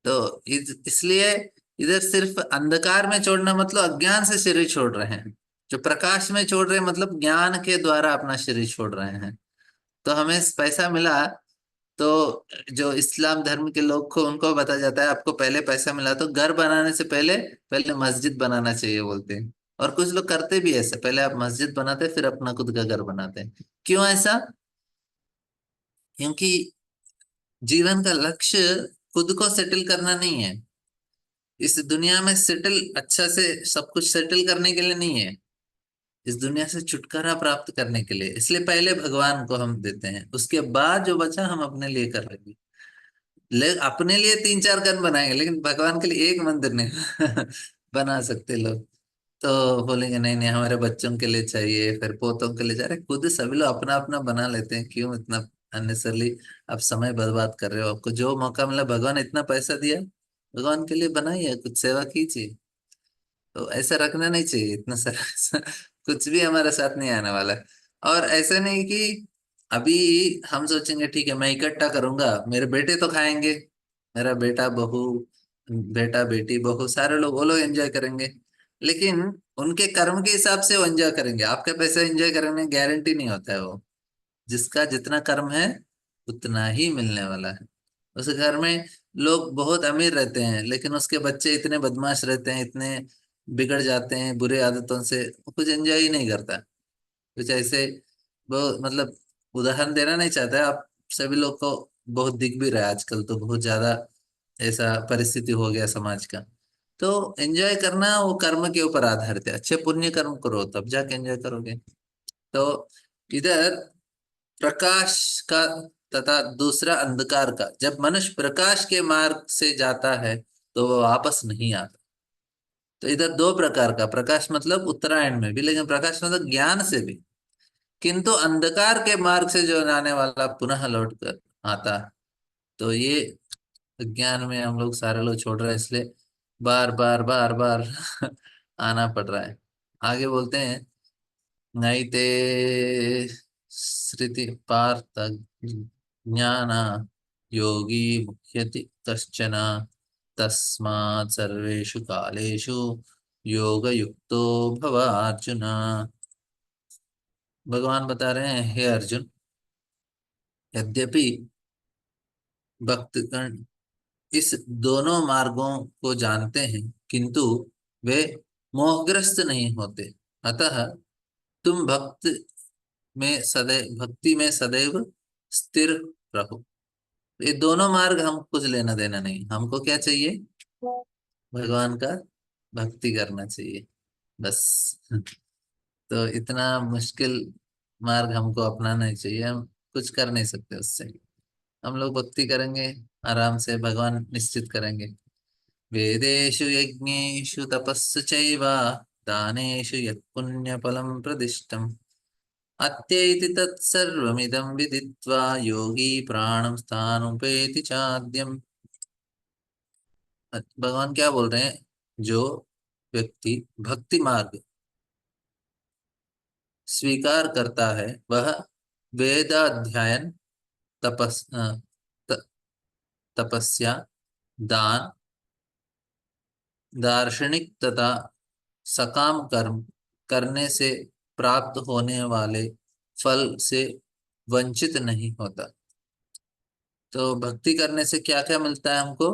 तो इसलिए इधर सिर्फ अंधकार में छोड़ना मतलब अज्ञान से शरीर छोड़ रहे हैं, जो प्रकाश में छोड़ रहे हैं मतलब ज्ञान के द्वारा अपना शरीर छोड़ रहे हैं। तो हमें पैसा मिला, तो जो इस्लाम धर्म के लोग को उनको बताया जाता है आपको पहले पैसा मिला तो घर बनाने से पहले पहले मस्जिद बनाना चाहिए बोलते हैं। और कुछ लोग करते भी ऐसा, पहले आप मस्जिद बनाते हैं फिर अपना खुद का घर बनाते हैं। क्यों ऐसा? क्योंकि जीवन का लक्ष्य खुद को सेटल करना नहीं है, इस दुनिया में सेटल अच्छा से सब कुछ सेटल करने के लिए नहीं है, इस दुनिया से छुटकारा प्राप्त करने के लिए। इसलिए पहले भगवान को हम देते हैं, उसके बाद जो बचा हम अपने लिए कर लेंगे। अपने लिए तीन चार गन बनाएंगे, लेकिन भगवान के लिए एक मंदिर नहीं बना सकते लोग। तो बोलेंगे नहीं नहीं हमारे बच्चों के लिए चाहिए, फिर पोतों के लिए चाहिए। अरे खुद सभी लोग अपना अपना बना लेते हैं, क्यों इतना अननेसरली आप समय बर्बाद कर रहे हो? आपको जो मौका मिला, भगवान इतना पैसा दिया, भगवान के लिए बनाइए, कुछ सेवा कीजिए। तो ऐसा रखना नहीं चाहिए इतना सारा कुछ भी हमारे साथ नहीं आने वाला है। और ऐसा नहीं कि अभी हम सोचेंगे ठीक है मैं इकट्ठा करूंगा, मेरे बेटे तो खाएंगे, मेरा बेटा बहू, बेटा बेटी बहू सारे लोग, वो लोग एंजॉय करेंगे। लेकिन उनके कर्म के हिसाब से वो एंजॉय करेंगे, आपका पैसा एंजॉय करेंगे गारंटी नहीं होता है वो। जिसका जितना कर्म है उतना ही मिलने वाला है। उस घर में लोग बहुत अमीर रहते हैं लेकिन उसके बच्चे इतने बदमाश रहते हैं, इतने बिगड़ जाते हैं बुरे आदतों से, वो कुछ एंजॉय ही नहीं करता। कुछ ऐसे वो मतलब उदाहरण देना नहीं चाहता आप सभी लोग को, बहुत दिख भी रहा है आजकल, तो बहुत ज्यादा ऐसा परिस्थिति हो गया समाज का। तो एंजॉय करना वो कर्म के ऊपर आधारित है, अच्छे पुण्य कर्म करो तब जाके एंजॉय करोगे। तो इधर प्रकाश का तथा दूसरा अंधकार का, जब मनुष्य प्रकाश के मार्ग से जाता है तो वो वापस नहीं आता। तो इधर दो प्रकार का प्रकाश, मतलब उत्तरायण में भी, लेकिन प्रकाश मतलब ज्ञान से भी। किंतु अंधकार के मार्ग से जो जाने वाला पुनः लौट कर आता, तो ये ज्ञान में हम लोग सारे लोग छोड़ रहे हैं, इसलिए बार बार बार बार आना पड़ रहा है। आगे बोलते हैं नैते स्मृति पार्थ ज्ञान योगी मुह्यति कश्चन तस्मात् सर्वेषु कालेषु योग युक्तो भव अर्जुन। भगवान बता रहे हैं हे अर्जुन, यद्यपि भक्तगण इस दोनों मार्गों को जानते हैं किंतु वे मोहग्रस्त नहीं होते, अतः तुम भक्ति में सदैव स्थिर रहो। ये दोनों मार्ग हम कुछ लेना देना नहीं, हमको क्या चाहिए? भगवान का भक्ति करना चाहिए बस। तो इतना मुश्किल मार्ग हमको अपनाना नहीं चाहिए, हम कुछ कर नहीं सकते उससे। हम लोग भक्ति करेंगे, आराम से भगवान निश्चित करेंगे। वेदेषु यज्ञेषु तपस्सु चैव दानेषु यत् पुण्यफलं प्रदिष्टम् अत्यैति तत्सर्वमिदं विदित्वा योगी प्राणं स्थानुपेति चाद्यम्। भगवान क्या बोल रहे हैं? जो व्यक्ति भक्ति मार्ग स्वीकार करता है वह वेदाध्ययन, त, तपस्या, दान, दार्शनिक तथा सकाम कर्म करने से प्राप्त होने वाले फल से वंचित नहीं होता। तो भक्ति करने से क्या क्या मिलता है हमको?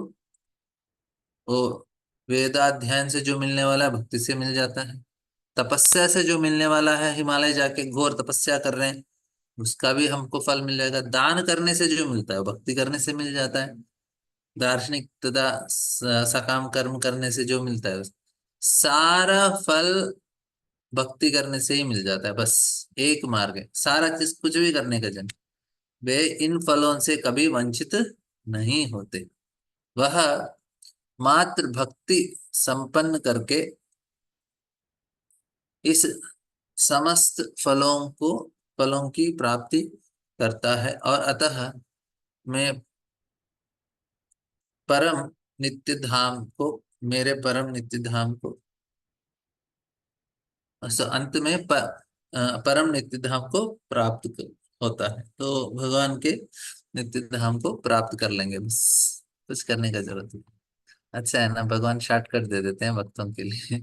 वो वेदाध्ययन से जो मिलने वाला है भक्ति से मिल जाता है, तपस्या से जो मिलने वाला है, हिमालय जाके घोर तपस्या कर रहे हैं, उसका भी हमको फल मिल जाएगा। दान करने से जो मिलता है, भक्ति करने से मिल जाता है। दार्शनिक तथा सकाम कर्म करने से जो मिलता है, सारा फल भक्ति करने से ही मिल जाता है। बस एक मार्ग है, सारा चीज कुछ भी करने का जन, वे इन फलों से कभी वंचित नहीं होते। वह मात्र भक्ति संपन्न करके इस समस्त फलों की प्राप्ति करता है, और अतः मैं परम नित्य धाम को मेरे परम नित्य धाम को अंत में परम नित्य धाम को होता है। तो भगवान के नित्य धाम को प्राप्त कर लेंगे, बस कुछ करने का जरूरत नहीं। अच्छा है ना, भगवान शॉर्टकट दे देते हैं भक्तों के लिए।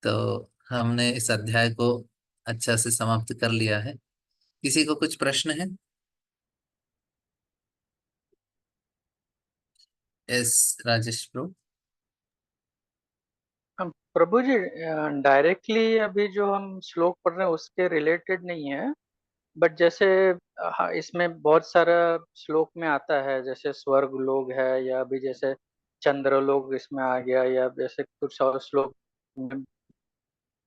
तो हमने इस अध्याय को अच्छा से समाप्त कर लिया है। किसी को कुछ प्रश्न है? एस राजेश प्रभु। प्रभु जी, डायरेक्टली अभी जो हम श्लोक पढ़ रहे हैं उसके रिलेटेड नहीं है, बट जैसे हाँ, इसमें बहुत सारा श्लोक में आता है, जैसे स्वर्ग लोग है, या अभी जैसे चंद्र लोग इसमें आ गया, या जैसे कुछ और श्लोक में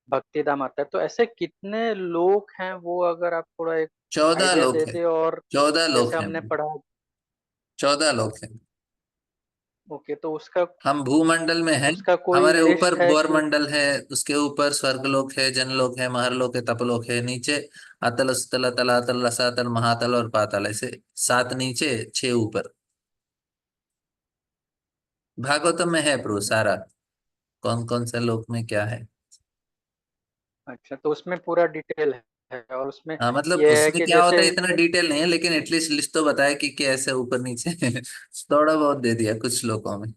भक्ति धाम आता है। तो ऐसे कितने लोक हैं वो, अगर आप थोड़ा एक 14 आइडिया लोग दे हैं। दे। और 14 लोग जैसे हैं। हमने पढ़ा, 14 लोग हैं। ओके, तो उसका हम भूमंडल में हैं। उसका कोई हमारे ऊपर लिस्ट है गौर कि? मंडल है, उसके ऊपर स्वर्गलोक है, जनलोक है, महरलोक है, तपलोक है। नीचे अतल, सुतल, तलातल, रसातल, महातल और पाताल, ऐसे 7 नीचे 6 ऊपर। भागवतम में है प्रभु सारा, कौन कौन से लोक में क्या है। अच्छा, तो उसमें पूरा डिटेल है, और उसमें हाँ, मतलब ये है उसमें कि क्या होता जैसे, है इतना डिटेल नहीं है, लेकिन एटलीस्ट लिस्ट तो बताया कि कैसे ऊपर नीचे थोड़ा बहुत दे दिया कुछ श्लोकों में।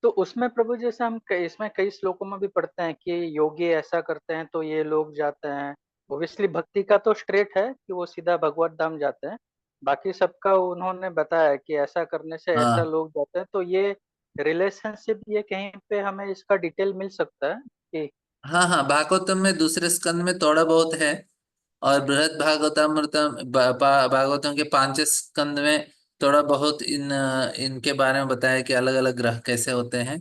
तो उसमें प्रभु जैसे हम इसमें कई श्लोकों में भी पढ़ते हैं कि योगी ऐसा करते हैं तो ये लोग जाते हैं। ओब्वियसली भक्ति का तो स्ट्रेट है कि वो सीधा भगवत धाम जाते हैं, बाकी सबका उन्होंने बताया कि ऐसा करने से ऐसा हाँ लोग जाते हैं। तो ये रिलेशनशिप, ये कहीं पे हमें इसका डिटेल मिल सकता है कि? हाँ हाँ, भागवतम में दूसरे स्कंद में थोड़ा बहुत है, और बृहद भागवतामृतम भागवतम के 5 स्कंद में थोड़ा बहुत इनके बारे में बताया कि अलग अलग ग्रह कैसे होते हैं,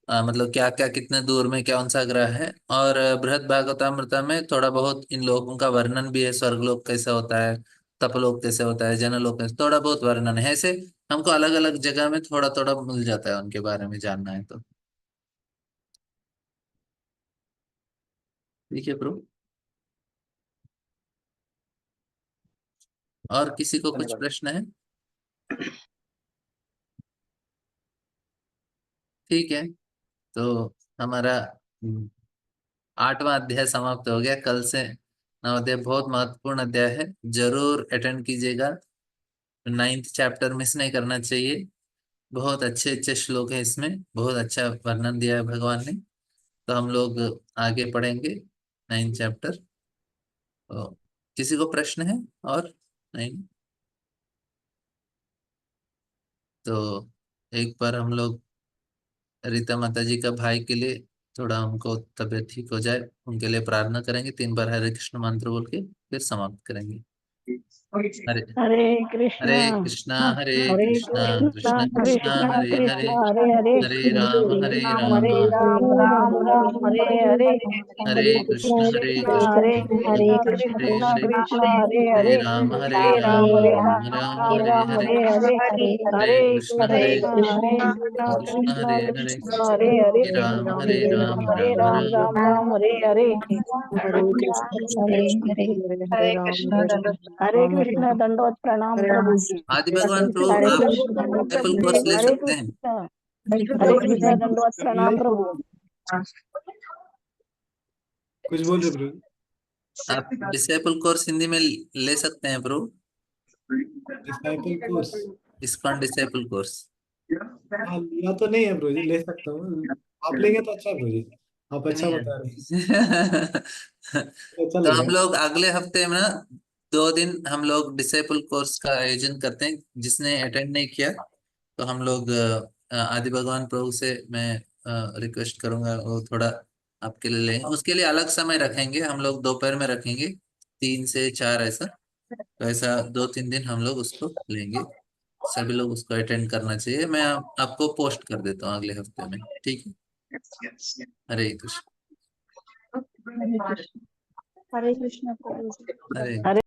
मतलब क्या क्या कितने दूर में कौन सा ग्रह है। और बृहद भागवतामृत में थोड़ा बहुत इन लोगों का वर्णन भी है, स्वर्गलोक कैसे होता है, तपलोक कैसे होता है, जनलोक कैसे, थोड़ा बहुत वर्णन है। ऐसे हमको अलग अलग जगह में थोड़ा थोड़ा मिल जाता है, उनके बारे में जानना है तो। ठीक है प्रभु। और किसी को कुछ धन्यवाद। प्रश्न है? ठीक है, तो हमारा 8वां अध्याय समाप्त हो गया। कल से 9वां अध्याय बहुत महत्वपूर्ण अध्याय है, जरूर अटेंड कीजिएगा। 9th चैप्टर मिस नहीं करना चाहिए। बहुत अच्छे अच्छे श्लोक है इसमें, बहुत अच्छा वर्णन दिया है भगवान ने। तो हम लोग आगे पढ़ेंगे 9th चैप्टर। तो किसी को प्रश्न है? और नहीं तो एक बार हम लोग रीता माता जी का भाई के लिए, थोड़ा उनको तबीयत ठीक हो जाए, उनके लिए प्रार्थना करेंगे। 3 बार हरे कृष्ण मंत्र बोल के फिर समाप्त करेंगे। हरे हरे हरे कृष्णा कृष्णा, हरे हरे कृष्णा, कृष्णा कृष्ण कृष्णा कृष्णा हरे हरे, कृष्णा हरे हरे हरे राम हरे राम, हरे राम राम राम हरे हरे हरे कृष्ण हरे हरे कृष्ण, कृष्णा कृष्ण कृष्ण कृष्णा हरे हरे, कृष्णा हरे हरे हरे राम हरे हरे राम, राम राम राम हरे राम हरे, हरे हरे हरे हरे कृष्ण हरे कृष्णा हरे कृष्ण, कृष्णा कृष्ण कृष्णा हरे हरे, कृष्णा हरे हरे हरे राम हरे राम, हरे राम राम राम। राम राम हरे हरे हरे कृष्णा दंडवत प्रणाम प्रभु आदि भगवान प्रभु, हरे आप कृष्णा डिसेबल कोर्स ले हरे सकते हैं। कृष्णा हरे कृष्णा दंडवत प्रणाम प्रभु कुछ बोल रहे ब्रो? आप डिसेबल कोर्स हिंदी में ले सकते हैं प्रभु, disciple course? ISKCON disciple course. हाँ, लिया तो नहीं है ब्रो जी, ले सकता हूँ। आप लेंगे तो अच्छा है ब्रो जी, आप अच्छा नहीं बता रहे हैं, अच्छा तो हम लगेगा। लोग अगले हफ्ते में ना 2 दिन हम लोग डिसेबल कोर्स का आयोजन करते हैं। जिसने अटेंड नहीं किया तो हम लोग आदि भगवान प्रभु से मैं रिक्वेस्ट करूंगा वो थोड़ा आपके लिए लेंगे, उसके लिए अलग समय रखेंगे हम लोग, दोपहर में रखेंगे 3 से 4 ऐसा। तो ऐसा 2-3 दिन हम लोग उसको लेंगे, सभी लोग उसको अटेंड करना चाहिए। मैं आपको पोस्ट कर देता हूँ अगले हफ्ते में, ठीक है। हरे कृष्ण। हरे कृष्ण। हरे कृष्ण प्रभु जी। हरे हरे